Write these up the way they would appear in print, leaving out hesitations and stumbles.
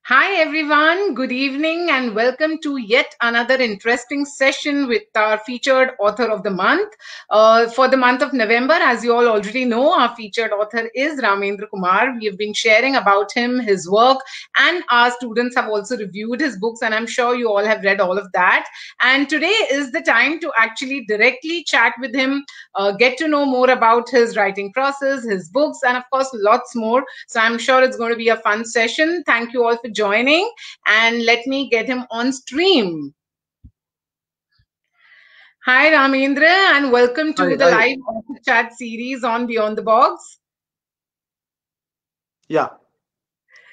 Hi, everyone. Good evening, and welcome to yet another interesting session with our featured author of the month. For the month of November, as you all already know, our featured author is Ramendra Kumar. We have been sharing about him, his work, and our students have also reviewed his books, and I'm sure you all have read all of that. And today is the time to actually directly chat with him, get to know more about his writing process, his books, and of course, lots more. So I'm sure it's going to be a fun session. Thank you all for joining, and let me get him on stream. Hi, Ramendra, and welcome to the Hi. live author chat series on Beyond the Box. Yeah.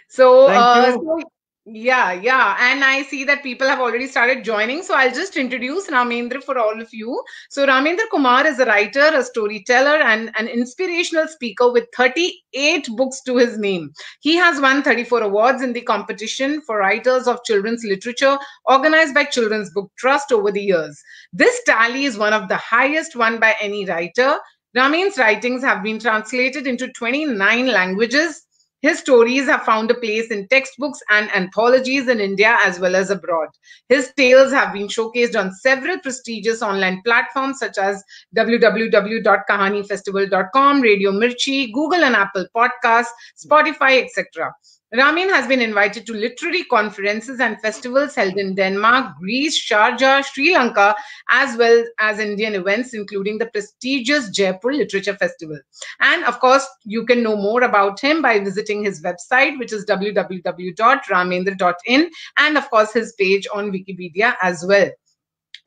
So, Thank uh, you. so yeah, and I see that people have already started joining. So I'll just introduce Ramendra for all of you. So Ramendra Kumar is a writer, a storyteller, and an inspirational speaker with 38 books to his name. He has won 34 awards in the competition for writers of children's literature organized by Children's Book Trust over the years. This tally is one of the highest won by any writer. Ramin's writings have been translated into 29 languages. His stories have found a place in textbooks and anthologies in India as well as abroad. His tales have been showcased on several prestigious online platforms such as www.kahanifestival.com, Radio Mirchi, Google and Apple Podcasts, Spotify, etc. Ramin has been invited to literary conferences and festivals held in Denmark, Greece, Sharjah, Sri Lanka, as well as Indian events, including the prestigious Jaipur Literature Festival. And of course, you can know more about him by visiting his website, which is www.ramendra.in, and of course, his page on Wikipedia as well.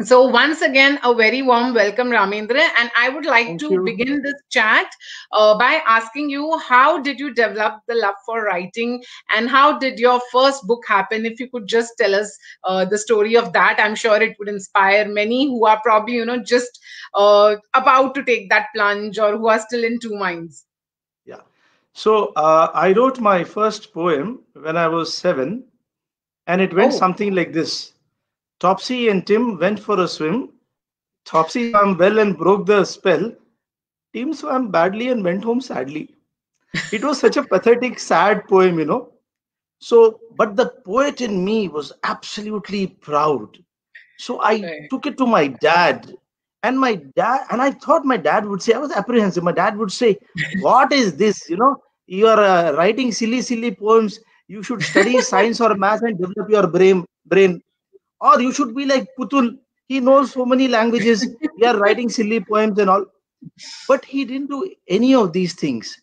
So once again, a very warm welcome, Ramendra. And I would like Thank to you. begin this chat by asking you, how did you develop the love for writing, and how did your first book happen? If you could just tell us the story of that, I'm sure it would inspire many who are probably, just about to take that plunge or who are still in two minds. Yeah. So I wrote my first poem when I was 7, and it went Oh, something like this. Topsy and Tim went for a swim. Topsy swam well and broke the spell. Tim swam badly and went home sadly. It was such a pathetic, sad poem. So, but the poet in me was absolutely proud. So I right. took it to my dad, and I thought my dad would say, I was apprehensive. My dad would say, "What is this? You are writing silly, silly poems. You should study science or math and develop your brain, or you should be like Putul. He knows so many languages. You are writing silly poems and all." But he didn't do any of these things.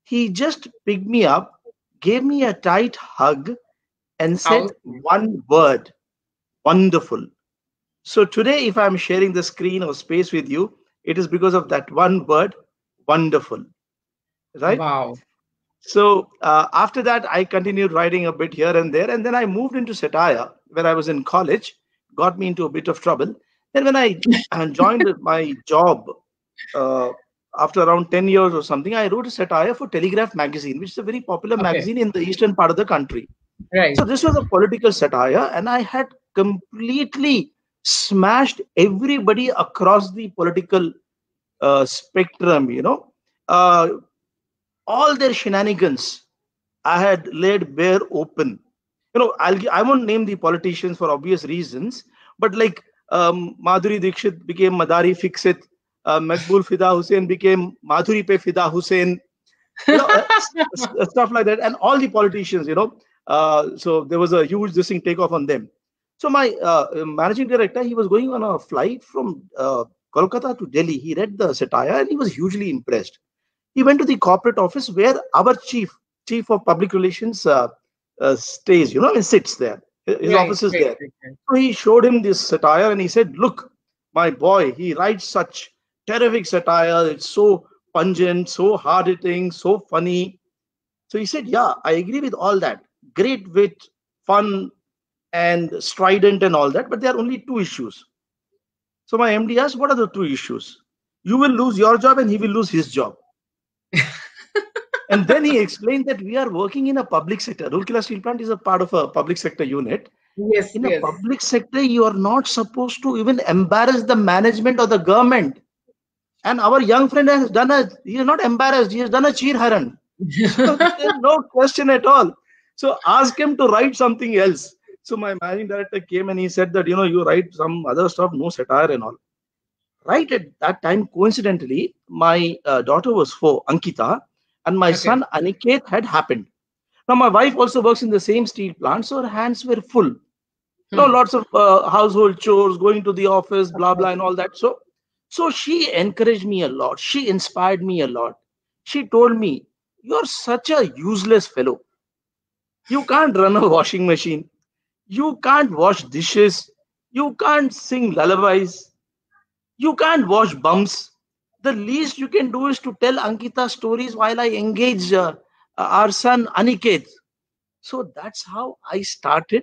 He just picked me up, gave me a tight hug, and How said sweet. one word: wonderful. So today, if I'm sharing the screen or space with you, it is because of that one word, wonderful, right? Wow. So after that, I continued writing a bit here and there, and then I moved into satire when I was in college. Got me into a bit of trouble. Then when I joined my job uh, after around 10 years or something, I wrote a satire for Telegraph magazine, which is a very popular Okay. magazine in the eastern part of the country. Right. So this was a political satire, and I had completely smashed everybody across the political spectrum. Uh, all their shenanigans I had laid bare open. I won't name the politicians for obvious reasons, but like Madhuri Dixit became Madari Fixit, Makbul Fida Hussain became Madhuri Pe Fida Hussain, stuff like that, and all the politicians. So there was a huge this thing take off on them. So my managing director, he was going on a flight from Kolkata to Delhi. He read the satire and he was hugely impressed. He went to the corporate office where our chief of public relations stays, and sits there. His Right. office is Right. there. Right. Right. So he showed him this satire and he said, "Look, my boy, he writes such terrific satire. It's so pungent, so hard hitting, so funny." So he said, "Yeah, I agree with all that. Great wit, fun, and strident, and all that. But there are only two issues." So my MD asked, "What are the two issues?" "You will lose your job and he will lose his job." And then he explained that we are working in a public sector. Rourkela Steel Plant is a part of a public sector unit. Yes. In a Yes. public sector, you are not supposed to even embarrass the management or the government. And our young friend he is not embarrassed, he has done a cheer haran. So there's no question at all. So ask him to write something else. So my managing director came and he said that, you write some other stuff, no satire and all. Right at that time, coincidentally, my daughter was 4, Ankita, and my Okay. son Aniket had happened. Now my wife also works in the same steel plant, so her hands were full. Lots of household chores, going to the office, Of blah blah, course. and all that. So she encouraged me a lot. She inspired me a lot. She told me, "You're such a useless fellow. You can't run a washing machine. You can't wash dishes. You can't sing lullabies. You can't wash bums. The least you can do is to tell Ankita stories while I engage our son Aniket." So that's how I started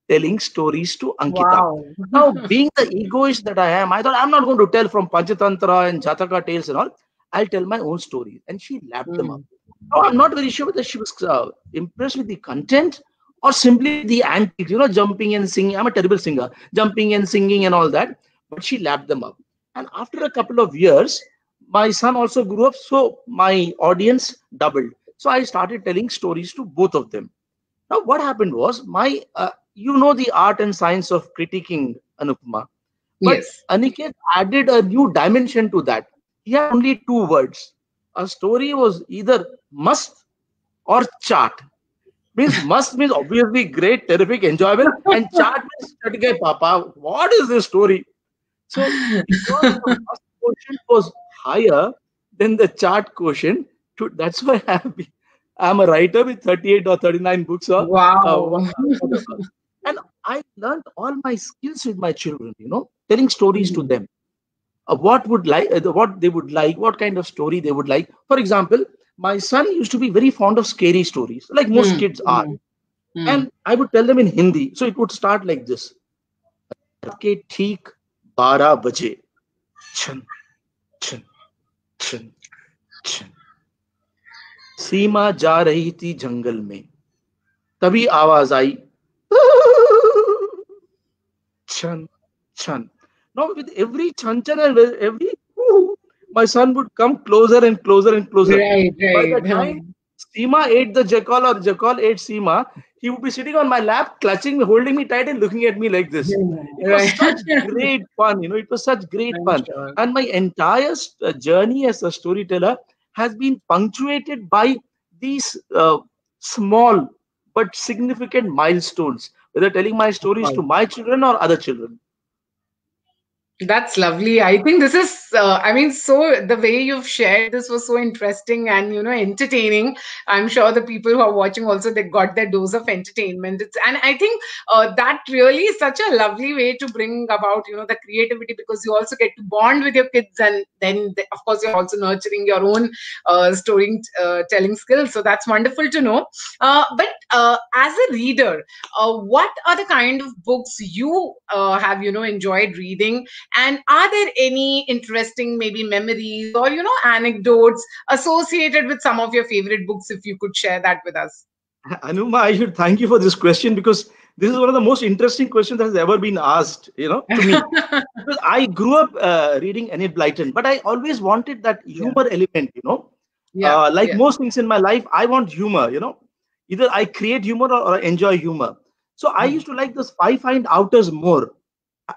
telling stories to Ankita. Wow. Now, being the egoist that I am, I thought I'm not going to tell from Panchatantra and Jataka tales and all. I'll tell my own stories. And she lapped them up. Mm. Now, I'm not very sure whether she was impressed with the content or simply with the antics, jumping and singing. I'm a terrible singer, jumping and singing and all that. But she lapped them up. And after a couple of years, my son also grew up. So my audience doubled. So I started telling stories to both of them. Now, what happened was the art and science of critiquing, Anupama, but Yes. Aniket added a new dimension to that. He had only 2 words. A story was either must or chart. Means must means obviously great, terrific, enjoyable, and chart means "Chat Papa. What is this story?" So because the must quotient was higher than the chart quotient, that's why I'm a writer with 38 or 39 books Wow. for the first. And I learned all my skills with my children, telling stories to Mm. them. What they would like, what kind of story they would like. For example, my son used to be very fond of scary stories, like most Mm. kids are. Mm. Mm. And I would tell them in Hindi. So it would start like this. के ठीक 12 बजे छन छन छन छन सीमा जा रही थी जंगल में तभी आवाज आई छन छन. Now with every chan chan and with every my son would come closer and closer and closer. Right, By right. the time Seema ate the jackal or jackal ate Seema, he would be sitting on my lap, clutching me, holding me tight, and looking at me like this. It was Right. such great fun, it was such great I'm fun. sure. And my entire journey as a storyteller has been punctuated by these small but significant milestones, whether telling my Of stories to course. my children or other children. That's lovely. I think this is, I mean, so the way you've shared this was so interesting and, entertaining. I'm sure the people who are watching also, they got their dose of entertainment. And I think that really is such a lovely way to bring about, the creativity, because you also get to bond with your kids. And then, of course, you're also nurturing your own story telling skills. So that's wonderful to know. But as a reader, what are the kind of books you have, enjoyed reading? And are there any interesting, maybe memories or, anecdotes associated with some of your favorite books, if you could share that with us? Anuma, I should thank you for this question because this is one of the most interesting questions that has ever been asked, to me. Because I grew up reading Enid Blyton, but I always wanted that Yeah. humor element, Yeah. Like Yeah. most things in my life, I want humor, Either I create humor or I enjoy humor. So I Hmm. used to like those Five Find Outers more.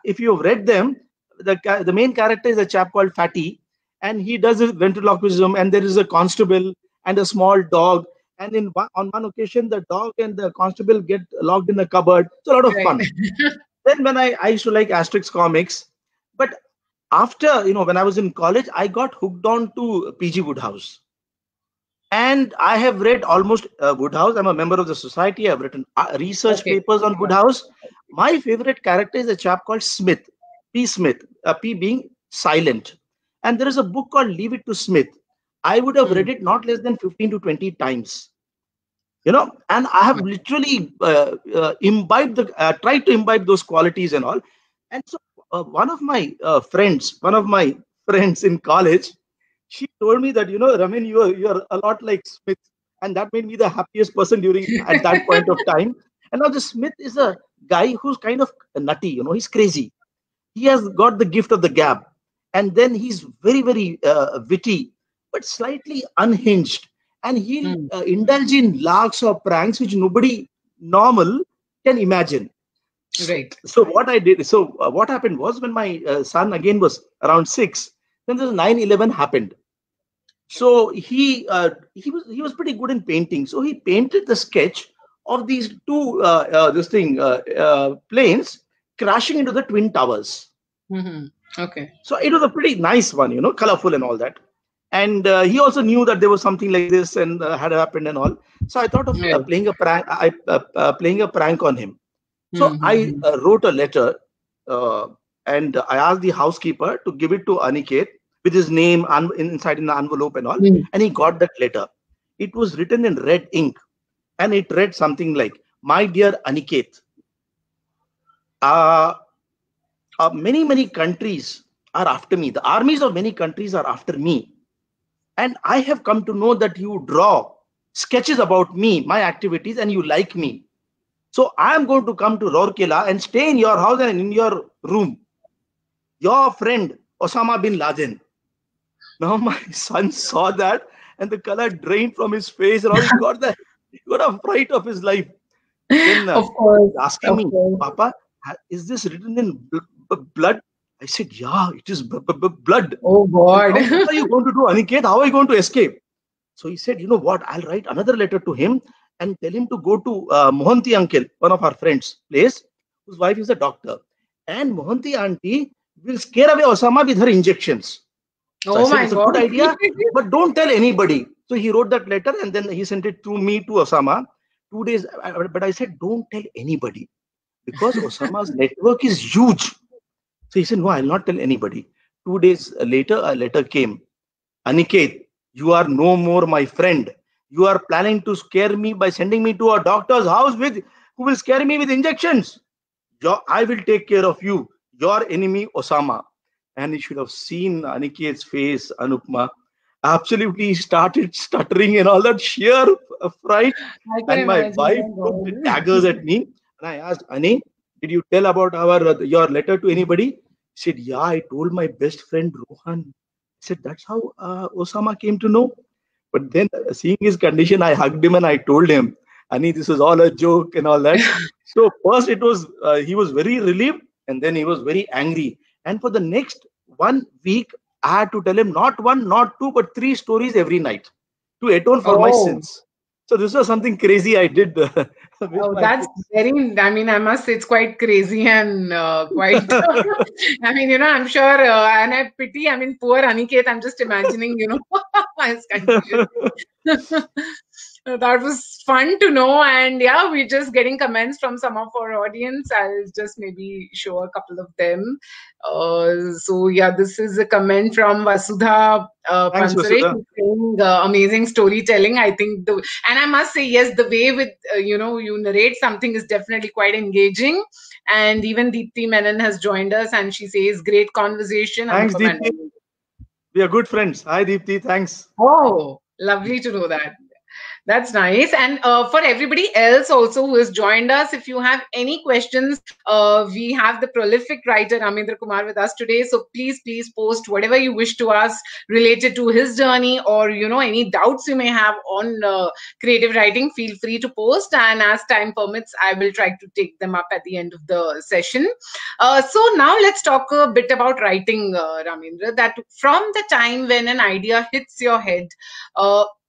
If you've read them, the main character is a chap called Fatty, and he does his ventriloquism, and there is a constable and a small dog. And on one occasion, the dog and the constable get locked in a cupboard. It's a lot of Right. fun. Then when I used to like Asterix comics, but after when I was in college, I got hooked on to PG Woodhouse, and I have read almost Woodhouse. I'm a member of the society. I've written research Okay. papers on Yeah. Woodhouse. My favorite character is a chap called Smith, P. Smith, P being silent. And there is a book called Leave It to Smith. I would have Hmm. read it not less than 15 to 20 times. And I have literally tried to imbibe those qualities and all. And so one of my friends in college, she told me that, Ramin, you're a lot like Smith. And that made me the happiest person during at that point of time. And now the Smith is a guy who's kind of nutty, he's crazy. He has got the gift of the gab, and then he's very very witty but slightly unhinged, and he'll Hmm. indulge in larks or pranks which nobody normal can imagine. Right. So what I did, so what happened was when my son again was around 6, then the 9/11 happened. So he was pretty good in painting. So he painted the sketch of these two planes crashing into the twin towers. Okay. So it was a pretty nice one, colorful and all that. And he also knew that there was something like this and had happened and all. So I thought of Right. playing a prank. Playing a prank on him. So I Mm-hmm. wrote a letter, uh, and I asked the housekeeper to give it to Aniket with his name inside in the envelope and all. And he got that letter. It was written in red ink, and it read something like, "My dear Aniket, uh, many countries are after me. The armies of many countries are after me, and I have come to know that you draw sketches about me, my activities, and you like me. So I am going to come to Rourkela and stay in your house and in your room. Your friend Osama bin Laden." Now my son saw that, and the color drained from his face, and all he got a fright of his life. Then Of course. he's asking Of me, course. "Papa, is this written in blood?" I said, "Yeah, it is blood." Oh And God. now what are you going to do, Aniket? How are you going to escape? So he said, "You know what? I'll write another letter to him and tell him to go to Mohanty uncle, one of our friends' place, whose wife is a doctor. And Mohanty auntie will scare away Osama with her injections." So I Oh said, my "It's a good God. idea, but don't tell anybody." So he wrote that letter and then he sent it through me to Osama. 2 days, but I said, "Don't tell anybody because Osama's network is huge." So he said, "No, I'll not tell anybody." 2 days later, a letter came. "Aniket, you are no more my friend. You are planning to scare me by sending me to a doctor's house who will scare me with injections. I will take care of you, your enemy Osama." And you should have seen Aniket's face, Anupma. Absolutely, he started stuttering and all that sheer fright. I can And my imagine. wife Oh took the God. daggers at me. And I asked, "Ani, did you tell about your letter to anybody?" She said, "Yeah, I told my best friend Rohan." I said, "That's how Osama came to know." But then, seeing his condition, I hugged him and I told him, "Ani, this was all a joke and all that." So first it was he was very relieved, and then he was very angry. And for the next 1 week, I had to tell him not one, not two, but three stories every night to atone for my Oh. sins. So this was something crazy I did with Oh, my that's kids. very, I mean, I must say it's quite crazy and quite, I mean, I'm sure, and I pity, I mean, poor Aniket, I'm just imagining, his condition. That was fun to know. And yeah, we're just getting comments from some of our audience. I'll just maybe show a couple of them. So yeah, this is a comment from Vasudha Thanks, Pansare. Vasudha. She's saying amazing storytelling. I think and I must say, yes, the way with, you narrate something is definitely quite engaging. And even Deepthi Menon has joined us and she says, great conversation, Thanks, Anupam and Deepti. We are good friends. Hi, Deepti. Thanks. Oh, lovely to know that. That's nice. And for everybody else also who has joined us, if you have any questions, we have the prolific writer Ramendra Kumar with us today. So please post whatever you wish to us related to his journey or, any doubts you may have on creative writing. Feel free to post. And as time permits, I will try to take them up at the end of the session. So now let's talk a bit about writing, Ramendra, that from the time when an idea hits your head,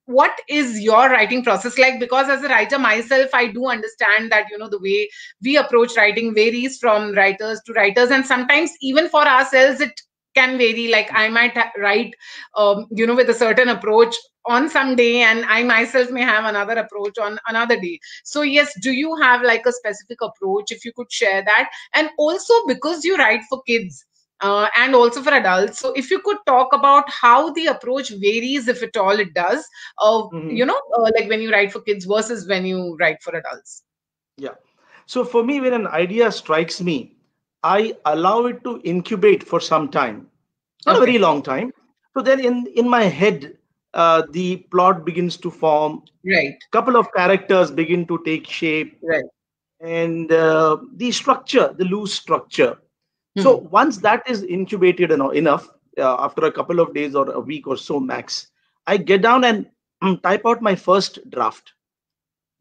what is your writing process like? Because as a writer myself, I do understand that the way we approach writing varies from writers to writers, and sometimes even for ourselves it can vary. Like I might write with a certain approach on some day, and I myself may have another approach on another day. So yes, do you have like a specific approach, if you could share that? And also, because you write for kids, and also for adults. So if you could talk about how the approach varies, if at all it does, Mhm. like when you write for kids versus when you write for adults. Yeah. So for me, when an idea strikes me, I allow it to incubate for some time, not a very Okay, long time. So then in my head, the plot begins to form, right, couple of characters begin to take shape, right. and the structure, the loose structure. So Hmm. once that is incubated enough, after a couple of days or a week or so max, I get down and type out my first draft.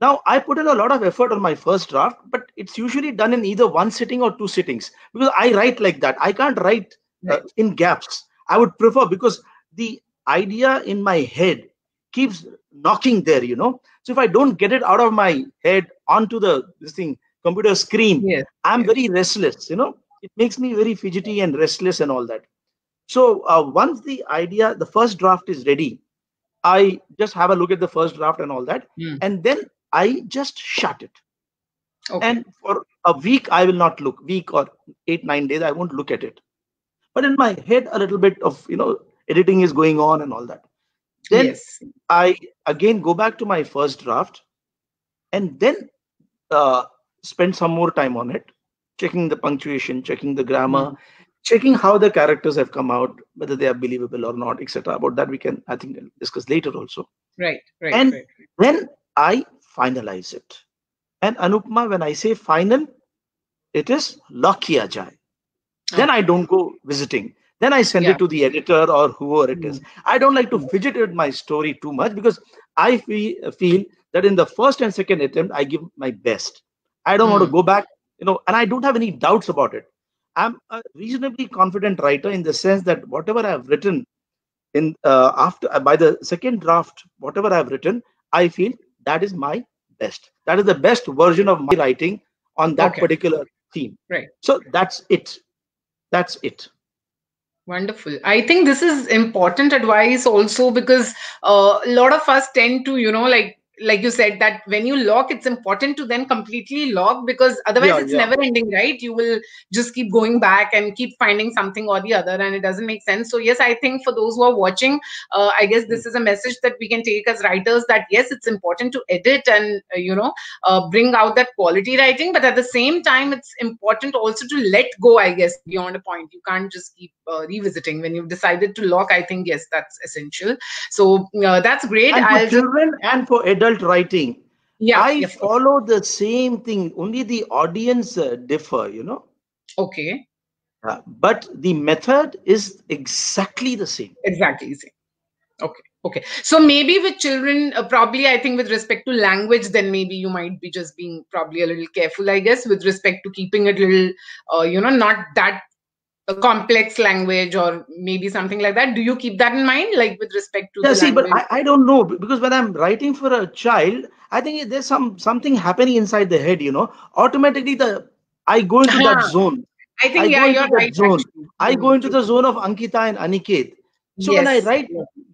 Now, I put in a lot of effort on my first draft, but it's usually done in either one sitting or two sittings because I write like that. I can't write Right. in gaps. I would prefer, because the idea in my head keeps knocking there, So if I don't get it out of my head onto this thing, computer screen, Yes. I'm Yes. very restless, It makes me very fidgety and restless and all that. So once the first draft is ready, I just have a look at the first draft and all that, and then I just shut it. Okay. And for a week, I will not look. Week or 8-9 days, I won't look at it. But in my head, a little bit of editing is going on and all that. Then Yes. I again go back to my first draft, and then spend some more time on it, checking the punctuation, checking the grammar, checking how the characters have come out, whether they are believable or not, etc. About that we can, I think, discuss later also. Right. And then I finalize it. And Anupma, when I say final, it is lock kiya jaye. Then I don't go visiting. Then I send it to the editor or whoever it is. I don't like to fidget with my story too much, because I feel that in the first and second attempt, I give my best. I don't want to go back, and I don't have any doubts about it. I'm a reasonably confident writer in the sense that whatever I've written in by the second draft, whatever I've written, I feel that is my best. That is the best version of my writing on that particular theme. Right. So that's it. That's it. Wonderful. I think this is important advice also, because a lot of us tend to, like you said, that when you lock, it's important to then completely lock, because otherwise it's never ending, right? You will just keep going back and keep finding something or the other, and it doesn't make sense. So yes, I think for those who are watching, I guess this is a message that we can take as writers, that yes, it's important to edit and bring out that quality writing, but at the same time, it's important also to let go, I guess, beyond a point. You can't just keep revisiting. When you've decided to lock, I think yes, that's essential. So that's great. And for children and for adult writing, I follow the same thing, only the audience differ, Okay. But the method is exactly the same. Exactly the same. Okay. So maybe with children, probably, I think with respect to language, then maybe you might be just being probably a little careful, I guess, with respect to keeping it a little, not that a complex language or maybe something like that. Do you keep that in mind, like with respect to the language? But I don't know, because when I'm writing for a child, I think there's something happening inside the head, automatically I go into that zone. I think you're right. I go into the zone of Ankita and Aniket. So when I write,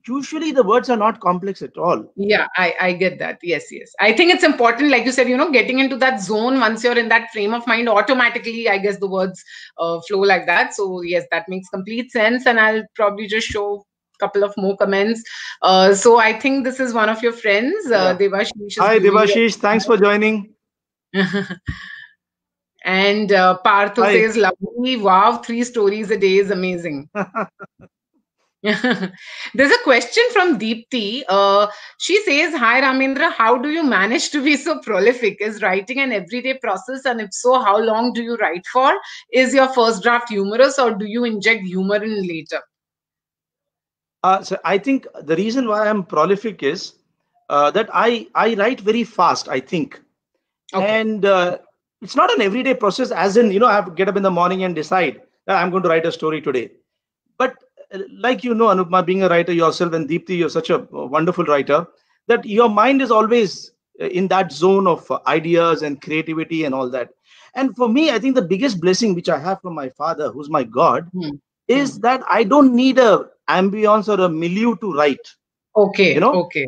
usually the words are not complex at all. Yeah, I get that. Yes. I think it's important, like you said, getting into that zone. Once you're in that frame of mind, automatically, I guess the words flow like that. So yes, that makes complete sense. And I'll probably just show a couple of more comments. So I think this is one of your friends, Devashish. Hi, Devashish. Thanks for joining. And Partho says, lovely. Wow, 3 stories a day is amazing. There's a question from Deepti. She says, hi Ramendra, how do you manage to be so prolific? Is writing an everyday process? And if so, how long do you write for? Is your first draft humorous, or do you inject humor in later? So I think the reason why I'm prolific is that I write very fast, I think. And it's not an everyday process, as in, I have to get up in the morning and decide that I'm going to write a story today. But like Anupma, being a writer yourself, and Deepti, you're such a wonderful writer, that your mind is always in that zone of ideas and creativity and all that. And for me, I think the biggest blessing which I have from my father, who's my God, is that I don't need a ambience or a milieu to write. Okay.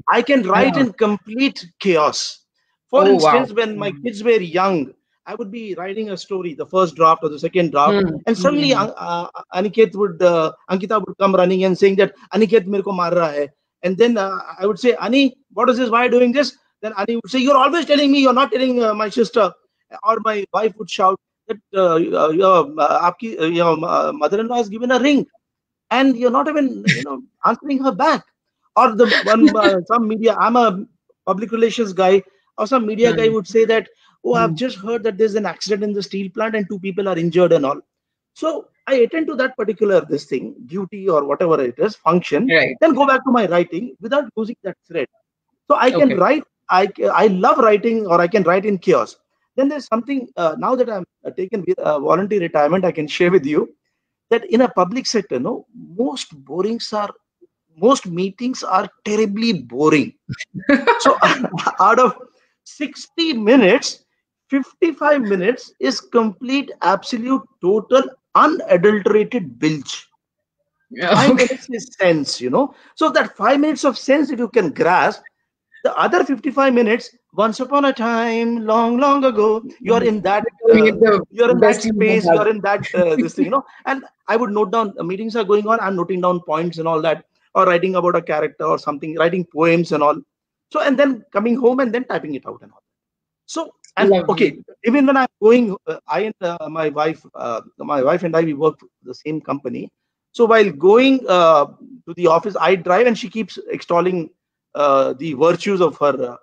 I can write in complete chaos. For instance, when my kids were young, I would be writing a story, the first draft or the second draft, and suddenly Ankita would come running and saying that Aniket mere ko maar raha hai. And then I would say, Ani, what is this? Why are you doing this? Then Ani would say, you're always telling me, you're not telling my sister. Or my wife would shout that your mother-in-law has given a ring, and you're not even answering her back. Or some media, I'm a public relations guy, or some media guy would say that, oh, I've just heard that there's an accident in the steel plant and 2 people are injured and all. So I attend to that particular duty or whatever it is, function, then go back to my writing without losing that thread. So I can write I love writing, or I can write in chaos. Then there's something, now that I'm taken with voluntary retirement, I can share with you that in a public sector, no, most meetings are terribly boring. So out of 60 minutes, 55 minutes is complete, absolute, total, unadulterated bilge. 5 minutes is sense, So that 5 minutes of sense, if you can grasp, the other 55 minutes, once upon a time, long, long ago, you're in that, space, you're in that, this thing, And I would note down, meetings are going on, I'm noting down points and all that, or writing about a character or something, writing poems and all. So, and then coming home and then typing it out and all. So, and okay, even when I'm going, I and my wife and I, we work for the same company. So while going to the office, I drive and she keeps extolling the virtues of her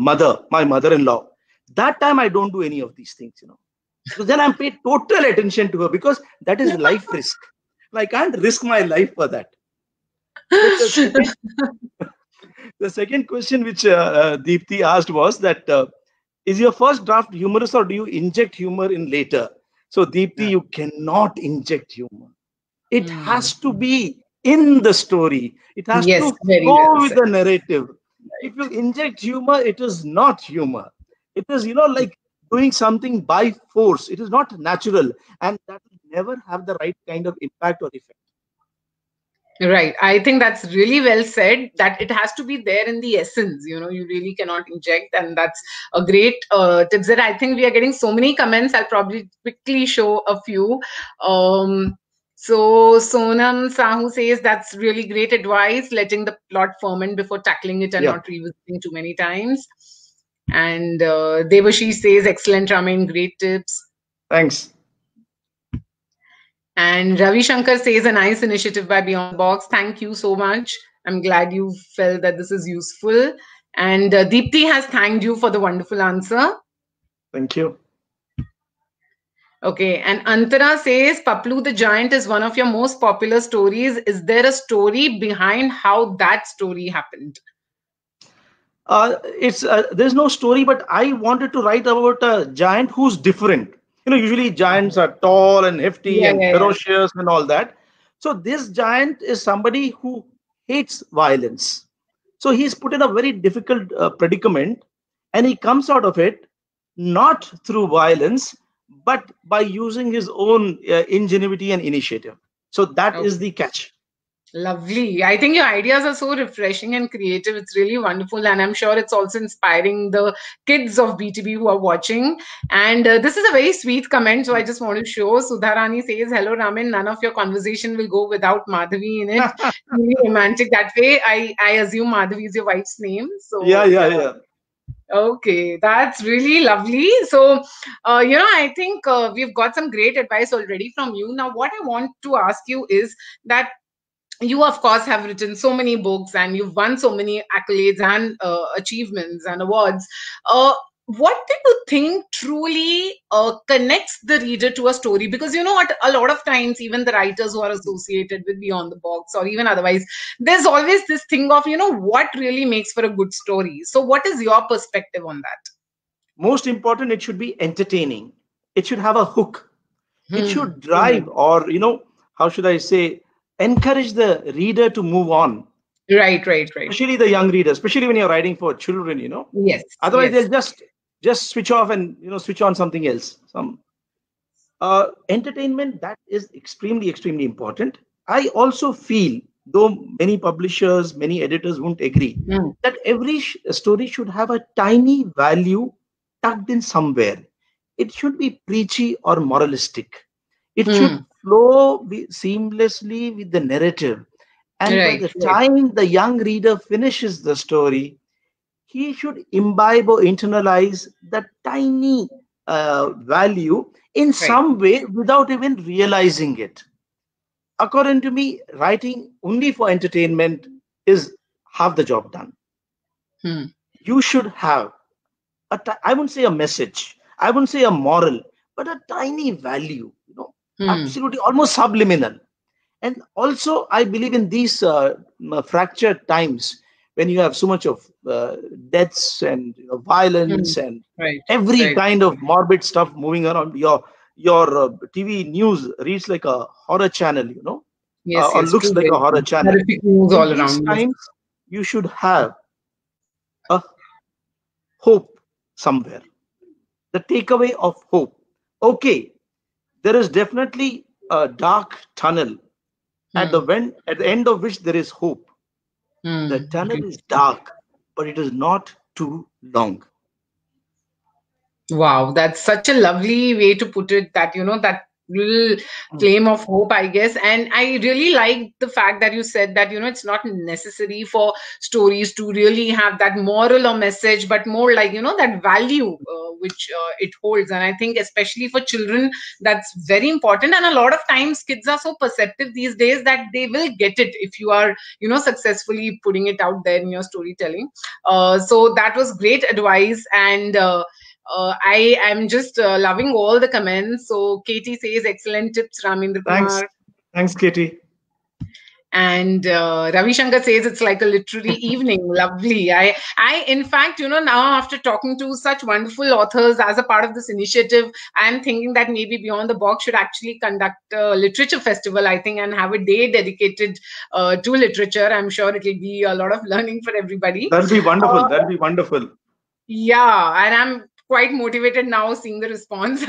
my mother-in-law. That time I don't do any of these things, So then I'm paid total attention to her, because that is life risk. I can't risk my life for that. The second question which Deepthi asked was that, is your first draft humorous, or do you inject humor in later? So Deepthi, you cannot inject humor. It has to be in the story. It has to flow with the narrative. If you inject humor, it is not humor. It is, like doing something by force. It is not natural, and that will never have the right kind of impact or effect. Right. I think that's really well said, that it has to be there in the essence. You really cannot inject. And that's a great tip that I think we are getting so many comments. I'll probably quickly show a few. So Sonam Sahu says that's really great advice, letting the plot ferment before tackling it and not revisiting too many times. And Devashi says, excellent, Ramin, great tips. Thanks. And Ravi Shankar says, a nice initiative by Beyond the Box. Thank you so much. I'm glad you felt that this is useful. And Deepthi has thanked you for the wonderful answer. Thank you. Okay. And Antara says, Paplu the Giant is one of your most popular stories. Is there a story behind how that story happened? There's no story, but I wanted to write about a giant who's different. Usually giants are tall and hefty and ferocious and all that. So this giant is somebody who hates violence. So he's put in a very difficult predicament, and he comes out of it not through violence, but by using his own ingenuity and initiative. So that is the catch. Lovely. I think your ideas are so refreshing and creative. It's really wonderful. And I'm sure it's also inspiring the kids of BTB who are watching. And this is a very sweet comment. So I just want to show. Sudharani says, hello, Ramin. None of your conversation will go without Madhavi in it. Really romantic that way. I assume Madhavi is your wife's name. So Yeah. Okay, that's really lovely. So, I think we've got some great advice already from you. Now, what I want to ask you is that you, of course, have written so many books and you've won so many accolades and achievements and awards. What do you think truly connects the reader to a story? Because what, a lot of times, even the writers who are associated with Beyond the Box or even otherwise, there's always this thing of, what really makes for a good story. So what is your perspective on that? Most important, it should be entertaining. It should have a hook. It should drive or, how should I say, encourage the reader to move on. Right. Especially the young readers, especially when you're writing for children, Yes. Otherwise, they'll just switch off and, switch on something else. Some entertainment, that is extremely, extremely important. I also feel, though many publishers, many editors won't agree, that every story should have a tiny value tucked in somewhere. It should be preachy or moralistic. It should flow seamlessly with the narrative. And by the time the young reader finishes the story, he should imbibe or internalize that tiny value in some way without even realizing it. According to me, writing only for entertainment is half the job done. You should have, I wouldn't say a message, I wouldn't say a moral, but a tiny value, absolutely almost subliminal. And also, I believe in these fractured times, when you have so much of deaths and violence and Right. every Right. kind of morbid stuff moving around, your TV news reads like a horror channel, Yes. or Yes. looks True. like Very a horror true. channel. Horrific news In all these around. Yes. times, you should have a hope somewhere. The takeaway of hope. Okay, there is definitely a dark tunnel at the end of which there is hope. The tunnel is dark, but it is not too long. Wow, that's such a lovely way to put it, that, that little claim of hope, I guess. And I really like the fact that you said that, it's not necessary for stories to really have that moral or message, but more like, that value which it holds. And I think especially for children, that's very important. And a lot of times kids are so perceptive these days that they will get it if you are, successfully putting it out there in your storytelling. So that was great advice. And I am just loving all the comments. So Katie says, excellent tips, Ramendra Thanks. Kumar. Thanks, Katie. And Ravi Shankar says it's like a literary evening. Lovely. In fact, now after talking to such wonderful authors as a part of this initiative, I'm thinking that maybe Beyond the Box should actually conduct a literature festival, I think, and have a day dedicated to literature. I'm sure it'll be a lot of learning for everybody. That'll be wonderful. That'll be wonderful. Yeah, and I'm quite motivated now seeing the response.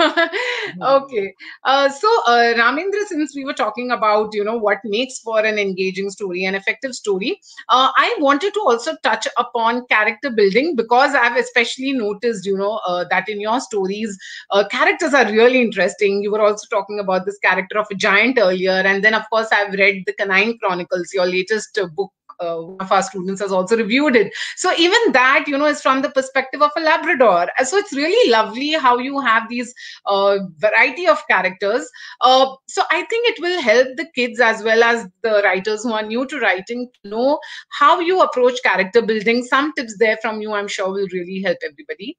Okay. So, Ramendra, since we were talking about, what makes for an engaging story, an effective story, I wanted to also touch upon character building, because I've especially noticed, that in your stories, characters are really interesting. You were also talking about this character of a giant earlier. And then, of course, I've read the Canine Chronicles, your latest book. One of our students has also reviewed it. So even that, is from the perspective of a Labrador. So it's really lovely how you have these variety of characters. So I think it will help the kids as well as the writers who are new to writing to know how you approach character building. Some tips there from you, I'm sure, will really help everybody.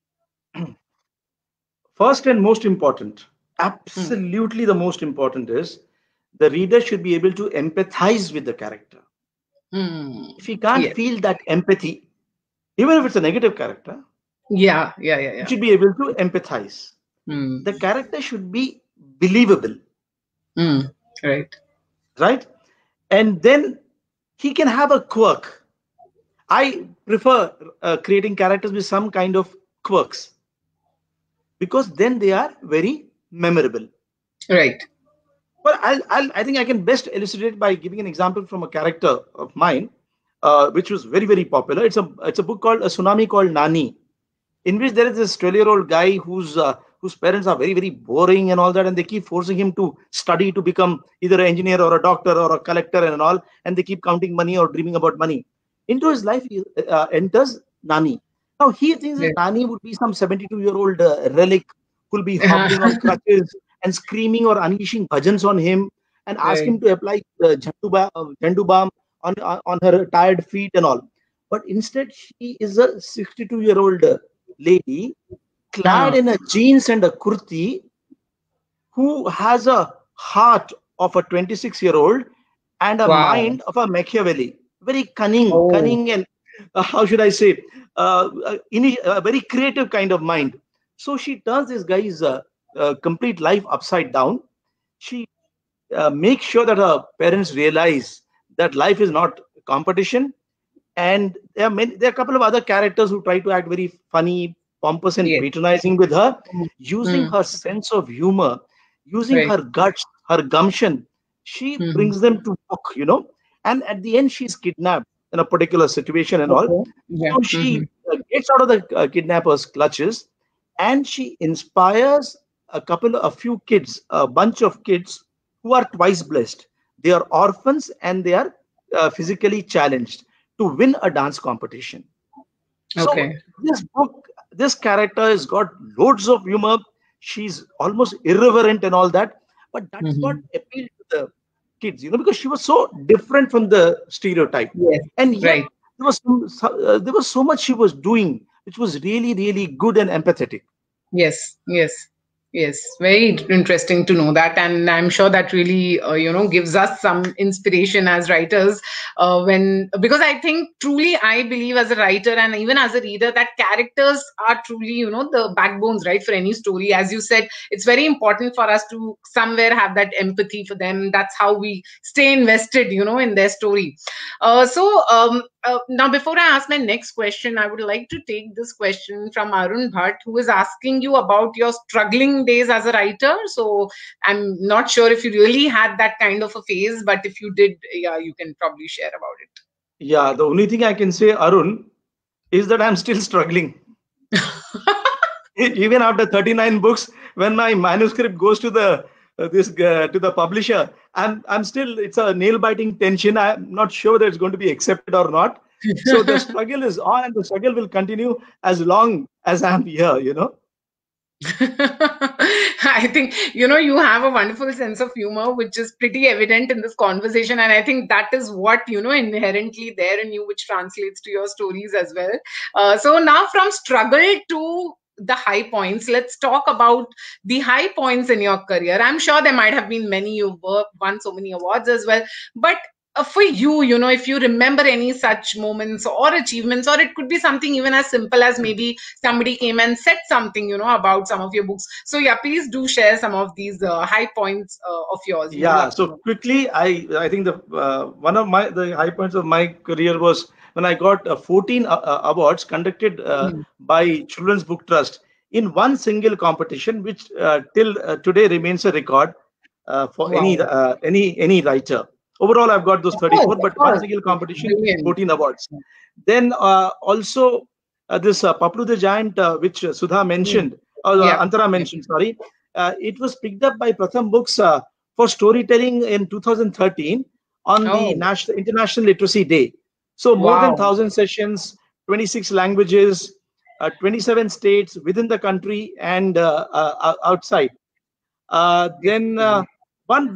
First and most important, absolutely the most important is the reader should be able to empathize with the character. If you can't feel that empathy, even if it's a negative character, you should be able to empathize. The character should be believable. Right? And then he can have a quirk. I prefer creating characters with some kind of quirks, because then they are very memorable. Right. Well, I think I can best illustrate by giving an example from a character of mine, which was very, very popular. It's a book called A Tsunami Called Nani, in which there is this 12-year-old guy whose parents are very, very boring and all that, and they keep forcing him to study to become either an engineer or a doctor or a collector and all, and they keep counting money or dreaming about money. Into his life enters Nani. Now he thinks that Nani would be some 72-year-old relic who'll be hobbling on crutches and screaming or unleashing bhajans on him and ask him to apply Jhandu balm on her tired feet and all. But instead, she is a 62-year-old lady clad in a jeans and a kurti, who has a heart of a 26-year-old and a mind of a Machiavelli. Very cunning and how should I say, a very creative kind of mind. So she turns this guy's complete life upside down. She makes sure that her parents realize that life is not competition. And there are a couple of other characters who try to act very funny, pompous, and patronizing with her, using her sense of humor, using her guts, her gumption. She brings them to book, and at the end, she's kidnapped in a particular situation and all. So she gets out of the kidnapper's clutches, and she inspires a few kids, a bunch of kids who are twice blessed. They are orphans and they are physically challenged to win a dance competition. So this character has got loads of humor. She's almost irreverent and all that, but that's what appealed to the kids, because she was so different from the stereotype. And yet there was so much she was doing which was really, really good and empathetic. Yes. Yes, very interesting to know that, and I'm sure that really, gives us some inspiration as writers. Because I think truly, I believe as a writer and even as a reader that characters are truly, the backbones, right, for any story. As you said, it's very important for us to somewhere have that empathy for them. That's how we stay invested, in their story. Now, before I ask my next question, I would like to take this question from Arun Bhatt, who is asking you about your struggling days as a writer. So I'm not sure if you really had that kind of a phase, but if you did, yeah, you can probably share about Yeah, the only thing I can say, Arun, is that I'm still struggling. Even after 39 books, when my manuscript goes to the to the publisher, I'm still, it's a nail biting tension. I'm not sure whether it's going to be accepted or not. So the it. struggle is on, and the struggle will continue as long as I'm here. I think, you have a wonderful sense of humor, which is pretty evident in this conversation. And I think that is what, inherently there in you, which translates to your stories as well. So now from struggle to the high points, let's talk about the high points in your career. I'm sure there might have been many, you've won so many awards as well. But for you, if you remember any such moments or achievements, or it could be something even as simple as maybe somebody came and said something, about some of your books. So yeah, please do share some of these high points of yours. We'd Yeah, love to so know. quickly, I think one of the high points of my career was when I got 14 awards conducted Mm. by Children's Book Trust in one single competition, which till today remains a record for Wow. any writer. Overall, I've got those Of 34, but one course. single competition, Brilliant. 14 awards. Then also this Paplu the Giant, which Sudha Mm. mentioned, or Yep. Antara Yep. mentioned, sorry. It was picked up by Pratham Books for storytelling in 2013 on the Oh, National International Literacy Day. So more than wow. 1,000 sessions, 26 languages, 27 states within the country and outside. Then one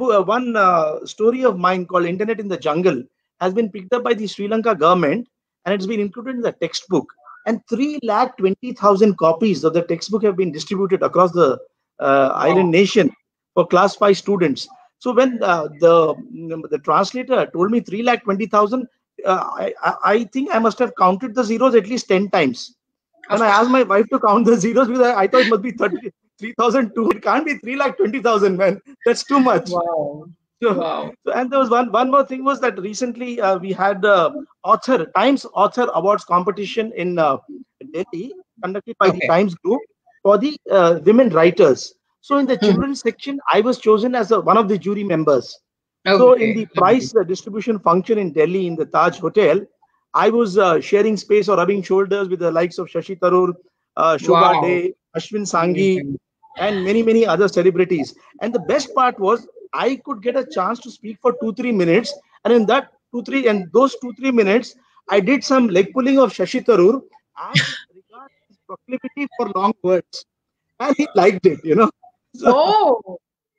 story of mine called Internet in the Jungle has been picked up by the Sri Lanka government, and it's been included in the textbook. And 3,20,000 copies of the textbook have been distributed across the island Wow. nation for class 5 students. So when the translator told me 3,20,000, I think I must have counted the zeros at least 10 times. When Of I asked course. my wife to count the zeros, because I thought it must be 3,002. It can't be 3,20,000, man. That's too much. Wow. So, Wow. and there was one more thing was that recently we had Times Author Awards competition in Delhi, conducted by the Okay. Times Group for the women writers. So in the Mhm. children's section, I was chosen as one of the jury members. So in Okay. the prize distribution function in Delhi in the Taj Hotel, I was sharing space or rubbing shoulders with the likes of Shashi Tharoor, Shobha Wow. Dey, Ashwin Sanghi, Amazing. and many other celebrities. And the best part was I could get a chance to speak for 2-3 minutes, and in that 2-3 minutes, I did some leg pulling of Shashi Tharoor as regards his proclivity for long words, and he liked it. So, Oh,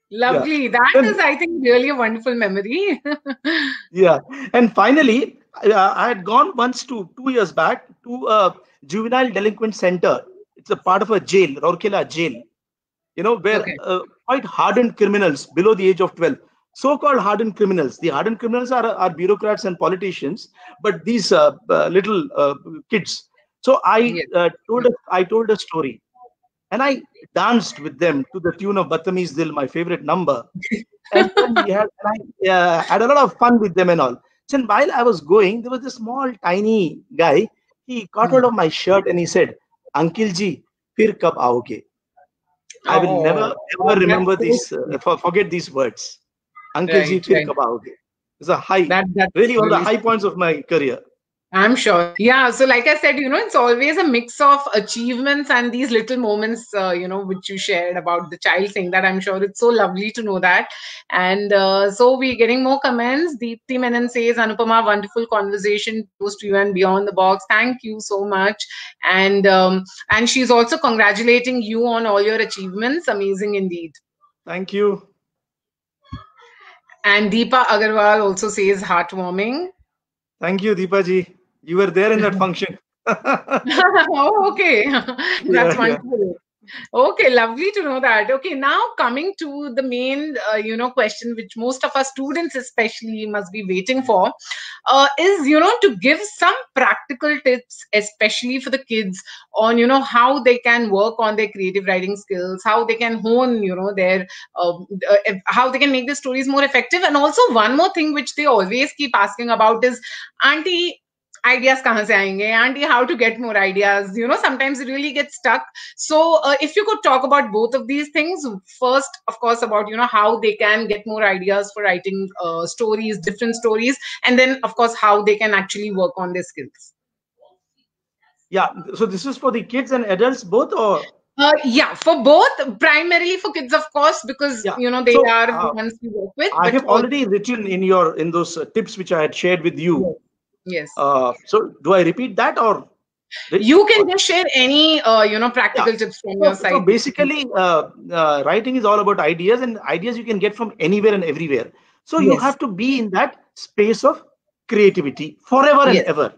yeah. lovely. That Then is, I think, really a wonderful memory. yeah, and finally, I had gone once to 2 years back to a juvenile delinquent center. It's a part of a jail, Rourkela jail. Where Okay. quite hardened criminals below the age of 12, so-called hardened criminals. The hardened criminals are bureaucrats and politicians, but these little kids. So Yes. I told a story, and I danced with them to the tune of Batamiz Dil, my favorite number. And then I had a lot of fun with them and all. So while I was going, there was this small, tiny guy. He caught hold of my shirt and he said, "Uncle ji, fir kab aoge?" I will never Oh, ever that's remember so these, sweet. forget these words. Uncle ji, Right, fir right. kab aoge? It's a high, That's really one of the really high points of my career. I'm sure. Yeah. So, like I said, it's always a mix of achievements and these little moments, which you shared about the child saying that. I'm sure it's so lovely to know that. And so, we're getting more comments. Deepthi Menon says, Anupama, wonderful conversation. Close to you and beyond the box. Thank you so much. And she's also congratulating you on all your achievements. Amazing indeed. Thank you. And Deepa Agarwal also says, heartwarming. Thank you, Deepa ji. You were there in that function. Oh, okay. That's Yeah, yeah. wonderful. Okay, lovely to know that. Okay, now coming to the main, question which most of our students especially must be waiting for, is, to give some practical tips, especially for the kids on, how they can work on their creative writing skills, how they can hone, their, how they can make the stories more effective. And also one more thing which they always keep asking about is, Auntie, ideas kahan se aayenge? Auntie, how to get more ideas? Sometimes it really gets stuck. So, if you could talk about both of these things, first, of course, about how they can get more ideas for writing stories, different stories, and then, of course, how they can actually work on their skills. Yeah. So this is for the kids and adults both, or? Yeah, for both, primarily for kids, of course, because Yeah. they So are the ones we work with, I but have also, already written in those tips which I had shared with you. yes, yes. So do I repeat that, or You can what? just share any Yeah. practical tips from your So side. basically, writing is all about ideas, and ideas you can get from anywhere and everywhere. So you Yes, have to be in that space of creativity forever and yes, ever.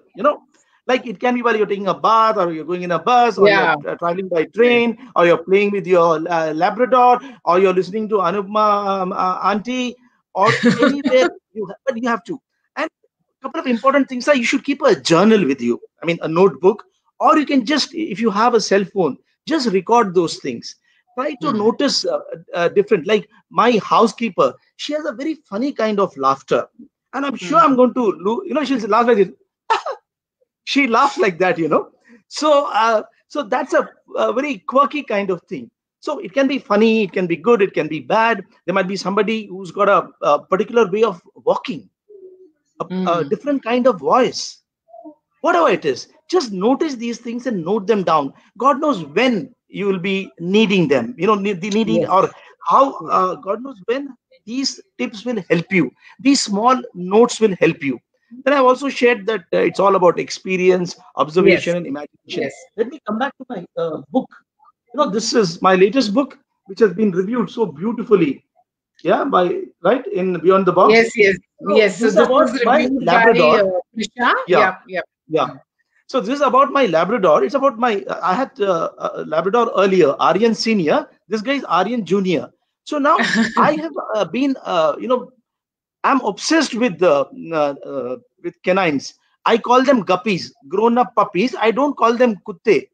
Like it can be while you're taking a bath, or you're going in a bus, or you're yeah, traveling by right. train, or you're playing with your Labrador, or you're listening to Anupma auntie, or anywhere. But you have to. And a couple of important things are you should keep a journal with you. I mean, a notebook, or you can just, if you have a cell phone, just record those things. Try to Hmm. notice different. Like my housekeeper, she has a very funny kind of laughter, and I'm sure I'm Hmm. going to she'll laugh like this. She laughs like that, so that's a very quirky kind of thing. So it can be funny, it can be good, it can be bad. There might be somebody who's got a particular way of walking, a Hmm. different kind of voice, whatever it is. Just notice these things and note them down. God knows when you will be needing them, needing, Yes, or how, yes, God knows when these tips will help you, these small notes will help you. Then I've also shared that it's all about experience, yes, observation, and imagination. yes. Let me come back to my book. This is my latest book, which has been reviewed so beautifully, yeah, by, right, in Beyond the Box. Yes, yes, So yes. So this is this about is my reviewed by Labrador. Prisha. Yeah, Yep, yep. yeah. So this is about my Labrador. It's about my. I had Labrador earlier, Aryan Senior. This guy is Aryan Junior. So now I have been, I'm obsessed with canines. I call them guppies, grown-up puppies. I don't call them kutte,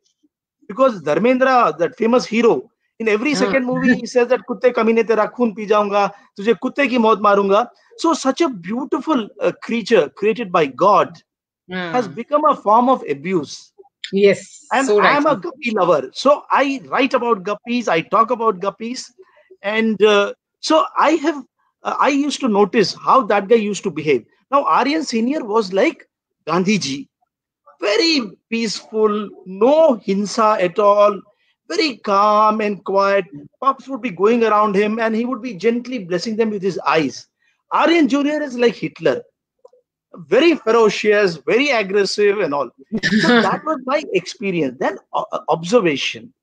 because Dharmendra, that famous hero, in every Hmm. second movie he says that kutte kamine tera khoon pee jaunga, tujhe kutte ki maut marunga. So such a beautiful creature created by God has Hmm. become a form of abuse. Yes, I'm so I'm a rightly. guppy lover, so I write about guppies. I talk about guppies, and so I used to notice how that guy used to behave. Now Aryan Senior was like Gandhiji, very peaceful, no hinsa at all, very calm and quiet. Pups would be going around him, and he would be gently blessing them with his eyes. Aryan Junior is like Hitler, very ferocious, very aggressive, and all. So that was my experience. Then observation.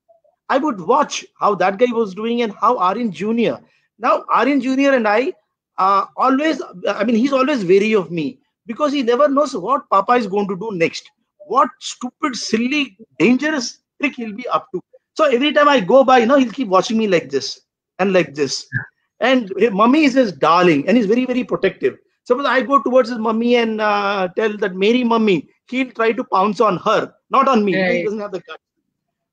I would watch how that guy was doing and how Aryan Junior. Now Aryan Junior and I always. I mean, he's always wary of me because he never knows what Papa is going to do next. What stupid, silly, dangerous trick he'll be up to. So every time I go by, he'll keep watching me like this and like this. And mummy is his darling, and he's very, very protective. Suppose I go towards his mummy and tell that Mary mummy, he'll try to pounce on her, not on me, because he Right. doesn't have the guts.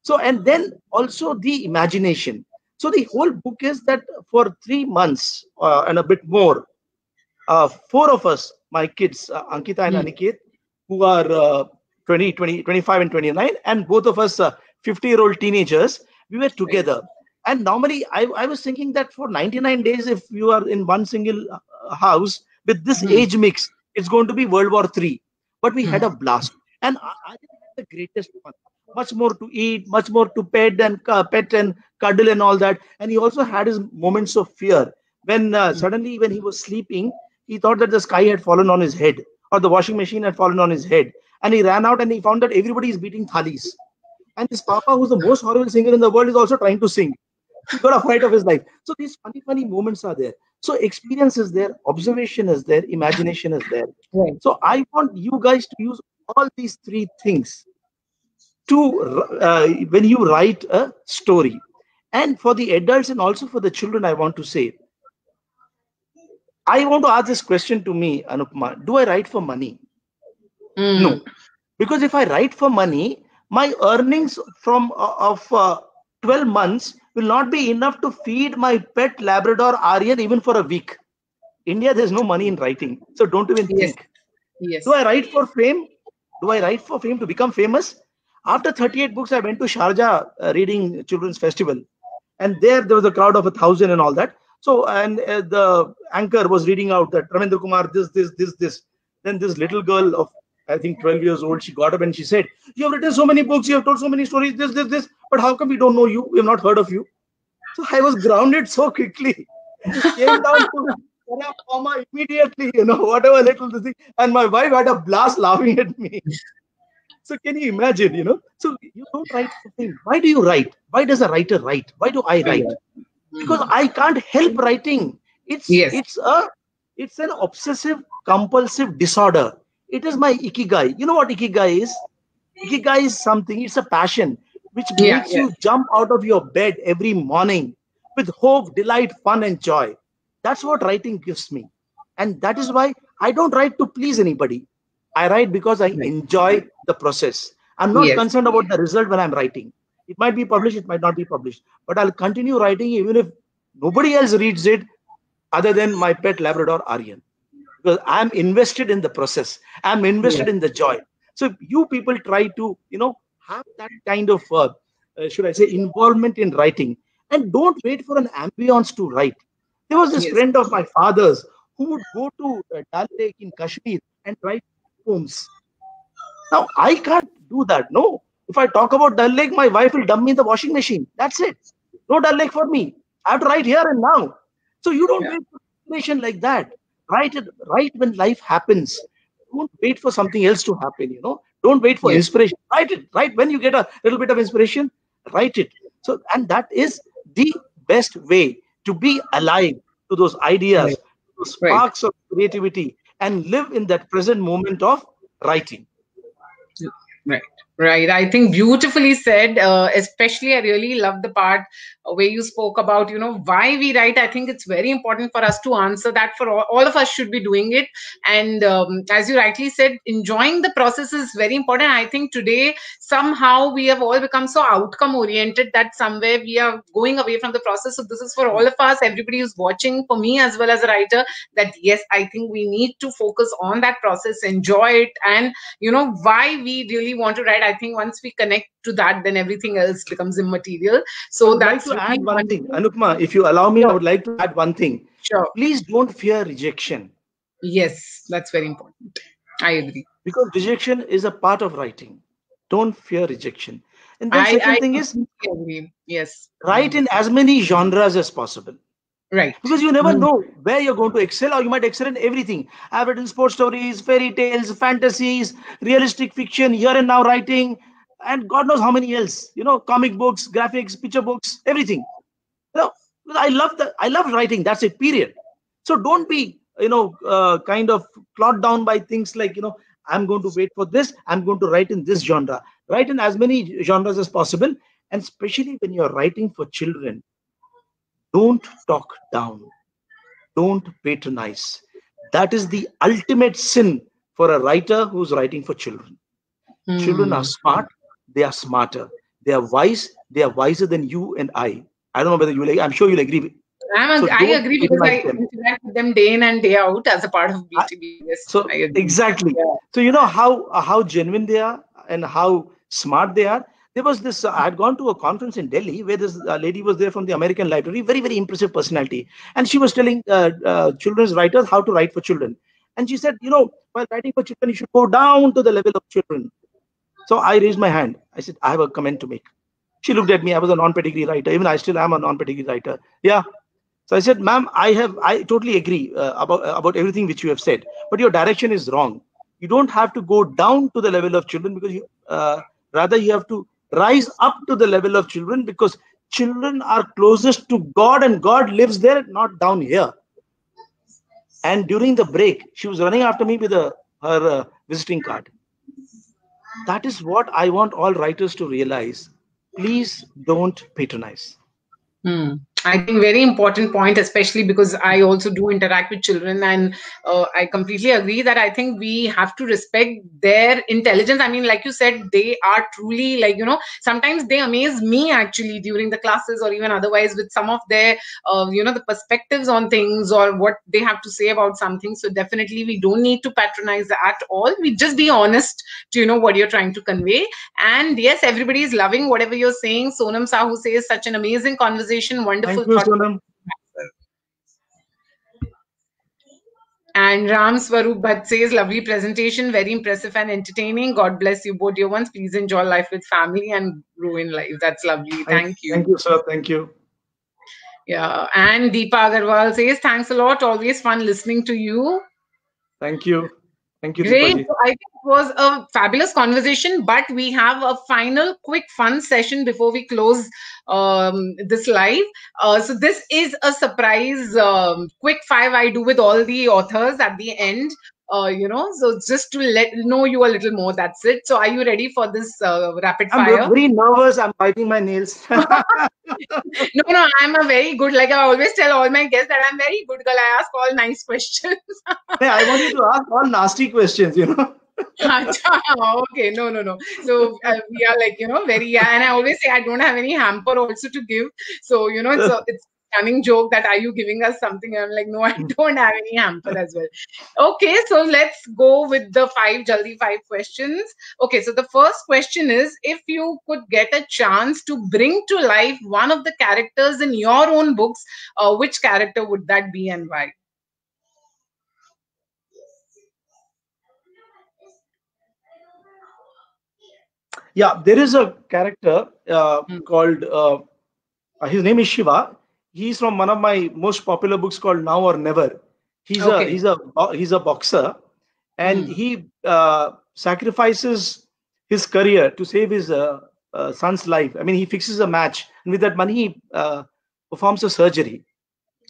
So, and then also the imagination. So the whole book is that for 3 months and a bit more, four of us, my kids, Ankita and Hmm. Aniket, who are 25 and 29, and both of us 50-year-old teenagers, we were Right. together. And normally I was thinking that for 99 days, if you are in one single house with this Hmm. age mix, it's going to be World War III. But we had Hmm. a blast. And I had the greatest fun. Much more to eat, much more to pet and cuddle and all that. And he also had his moments of fear when suddenly when he was sleeping, he thought that the sky had fallen on his head, or the washing machine had fallen on his head. And he ran out and he found that everybody is beating thalis. And his papa, who's the most horrible singer in the world, is also trying to sing. He got a fright of his life. So these funny, funny moments are there. So experience is there, observation is there, imagination is there. Right. So I want you guys to use all these three things to when you write a story. And for the adults and also for the children, I want to say, I want to ask this question to me, Anupma. Do I write for money? No. Because if I write for money, my earnings from of 12 months will not be enough to feed my pet Labrador Aryan even for a week. India, there's no money in writing. So don't even Yes. think. Yes. Do I write for fame? Do I write for fame to become famous? After 38 books, I went to Sharjah reading Children's Festival. And there was a crowd of 1,000 and all that. So, and the anchor was reading out that Ramendra Kumar, this. Then this little girl of, I think, 12 years old, she got up and she said, "You have written so many books, you have told so many stories, this. But how come we don't know you? We have not heard of you." So I was grounded so quickly. Came down to comma immediately, whatever little thing. And my wife had a blast laughing at me. So can you imagine, So you don't write for fame. Why do you write? Why does a writer write? Why do I write? Because I can't help writing. It's an obsessive compulsive disorder. It is my ikigai. You know what ikigai is? Ikigai is something, it's a passion which makes you jump out of your bed every morning with hope, delight, fun, and joy. That's what writing gives me. And that is why I don't write to please anybody. I write because I enjoy the process. I'm not concerned about the result when I'm writing. It might be published, it might not be published. But I'll continue writing even if nobody else reads it other than my pet Labrador Aryan. Because I'm invested in the process. I'm invested in the joy. So you people try to, have that kind of, should I say, involvement in writing. And don't wait for an ambience to write. There was this friend of my father's who would go to Dal Lake in Kashmir and write poems. Now, I can't do that. No. If I talk about Dal Lake, my wife will dump me in the washing machine. That's it. No Dal Lake for me. I have to write here and now. So you don't wait for information like that. Write when life happens. Don't wait for something else to happen, Don't wait for inspiration. Write it. Right when you get a little bit of inspiration, write it. So, and that is the best way to be alive to those ideas, those sparks of creativity, and live in that present moment of writing. Right. I think beautifully said. Especially, I really love the part where you spoke about, why we write. I think it's very important for us to answer that. For all of us should be doing it. And as you rightly said, enjoying the process is very important. I think today, somehow we have all become so outcome oriented that somewhere we are going away from the process. So this is for all of us, everybody who's watching, for me as well as a writer, that yes, I think we need to focus on that process, enjoy it, and why we really want to write. I think once we connect to that, then everything else becomes immaterial. So that's to add one thing, Anupma, if you allow me, I would like to add one thing. Sure. Please don't fear rejection. Yes, that's very important. I agree. Because rejection is a part of writing. Don't fear rejection. And the second thing is, agree. Yes, write in as many genres as possible. Right. Because you never know where you're going to excel, or you might excel in everything. I've written sports stories, fairy tales, fantasies, realistic fiction, here and now writing, and God knows how many else. Comic books, graphics, picture books, everything. I love writing. That's it, period. So don't be, kind of clogged down by things like, I'm going to wait for this. I'm going to write in this genre. Write in as many genres as possible. And especially when you're writing for children, don't talk down. Don't patronize. That is the ultimate sin for a writer who's writing for children. Children are smart. They are smarter. They are wise. They are wiser than you and I. I don't know whether you I'm sure you'll agree. I agree because I interact with them day in and day out as a part of BTB. So exactly. Yeah. So you know how genuine they are and how smart they are. There was this, I had gone to a conference in Delhi where this lady was there from the American Library, very, very impressive personality. And she was telling children's writers how to write for children. And she said, while writing for children, you should go down to the level of children. So I raised my hand. I said, I have a comment to make. She looked at me. I was a non-pedigree writer. Even I still am a non-pedigree writer. Yeah. So I said, ma'am, I totally agree about everything which you have said, but your direction is wrong. You don't have to go down to the level of children, because rather you have to rise up to the level of children, because children are closest to God and God lives there, not down here. And during the break, she was running after me with her visiting card. That is what I want all writers to realize. Please don't patronize. Hmm. I think very important point, especially because I also do interact with children, and I completely agree that I think we have to respect their intelligence. I mean, like you said, they are truly, like, sometimes they amaze me actually during the classes or even otherwise with some of their, the perspectives on things or what they have to say about something. So definitely we don't need to patronize at all. We just be honest to, what you're trying to convey. And yes, everybody is loving whatever you're saying. Sonam Sahu says, such an amazing conversation, Thank wonderful you, thought. Sonam. And Ram Swarup Bhatt says, lovely presentation, very impressive and entertaining. God bless you both, dear ones. Please enjoy life with family and grow in life. That's lovely. Thank you. Thank you, sir. Thank you. Yeah. And Deepa Agarwal says, thanks a lot. Always fun listening to you. Thank you. Thank you, Great. Deepaji. So I think it was a fabulous conversation, but we have a final quick fun session before we close this live. So this is a surprise quick five I do with all the authors at the end. So just to let know you a little more. That's it. So are you ready for this rapid I'm fire? very nervous. I'm biting my nails. No, I'm a very good, like I always tell all my guests that I'm very good girl. I ask all nice questions. I want you to ask all nasty questions, Acha, okay, no. So we are like, very, yeah. And I always say I don't have any hamper also to give. So, it's a stunning joke that are you giving us something? And I'm like, no, I don't have any hamper as well. Okay, so let's go with the five questions. Okay, so the first question is, if you could get a chance to bring to life one of the characters in your own books, which character would that be and why? Yeah, there is a character called, his name is Shiva. He's from one of my most popular books called Now or Never. Okay. He's a boxer, and he sacrifices his career to save his son's life. I mean, he fixes a match, and with that money, he performs a surgery.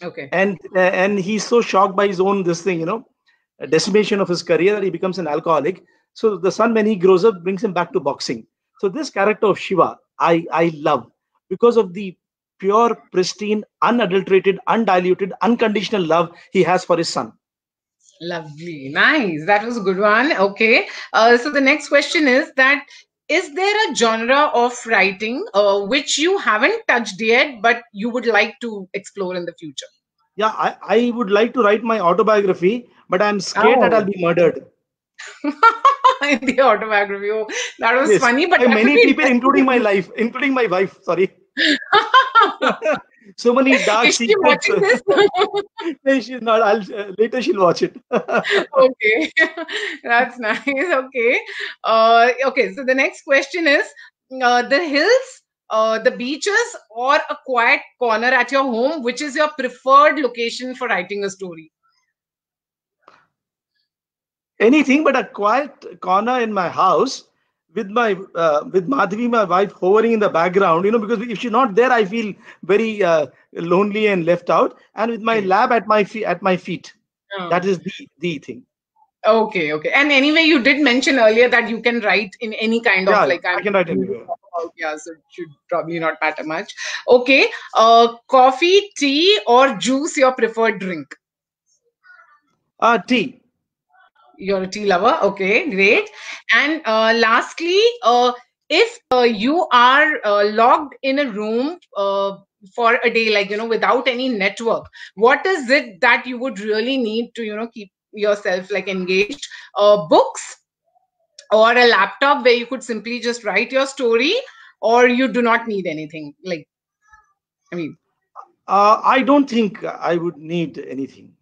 Okay. And he's so shocked by his own decimation of his career that he becomes an alcoholic. So the son, when he grows up, brings him back to boxing. So this character of Shiva, I love because of the pure, pristine, unadulterated, undiluted, unconditional love he has for his son. Lovely. Nice. That was a good one. Okay. So the next question is that, is there a genre of writing which you haven't touched yet, but you would like to explore in the future? Yeah, I would like to write my autobiography, but I'm scared that I'll Oh. be murdered. In the autobiography. Oh, that was Yes, funny, but by that many would be people, including my life, including my wife. Sorry. So many dark Is she secrets. watching this? No, she's not. Later she'll watch it. Okay. That's nice. Okay. Okay. So the next question is, the hills, the beaches, or a quiet corner at your home, which is your preferred location for writing a story? Anything but a quiet corner in my house with with Madhavi, my wife, hovering in the background. Because if she's not there, I feel very lonely and left out. And with my lab at my feet, that is the thing. Okay. And anyway, you did mention earlier that you can write in any kind of, like, I can write anywhere. Yeah, so it should probably not matter much. Okay. Coffee, tea, or juice, your preferred drink? Tea. You're a tea lover. Okay, great. And lastly, if you are logged in a room for a day, like, without any network, what is it that you would really need to, keep yourself like engaged? Books or a laptop where you could simply just write your story, or you do not need anything? Like, I mean, I don't think I would need anything.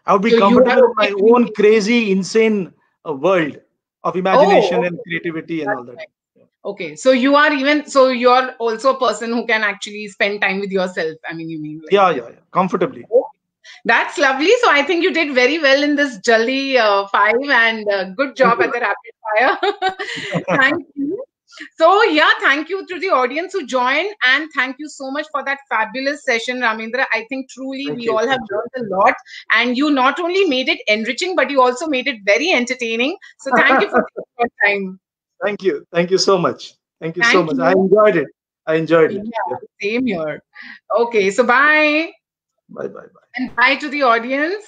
I would be so you are comfortable in my okay. own crazy, insane world of imagination Oh, and creativity and all that. nice. Okay, so you're also a person who can actually spend time with yourself. I mean, you mean like, Yeah, comfortably. that's lovely. So I think you did very well in this Jaldi 5, and good Thank job you. at the rapid fire. Thank you. So yeah, thank you to the audience who joined, and thank you so much for that fabulous session, Ramendra. I think truly Thank we you. all have Thank you. learned a lot, and you not only made it enriching, but you also made it very entertaining. So thank you for taking your time. Thank you. Thank you so much. Thank you so Thank much. I you. enjoyed it. I enjoyed it. Yeah, Yeah. same here. Okay, so bye. Bye bye bye. And bye to the audience.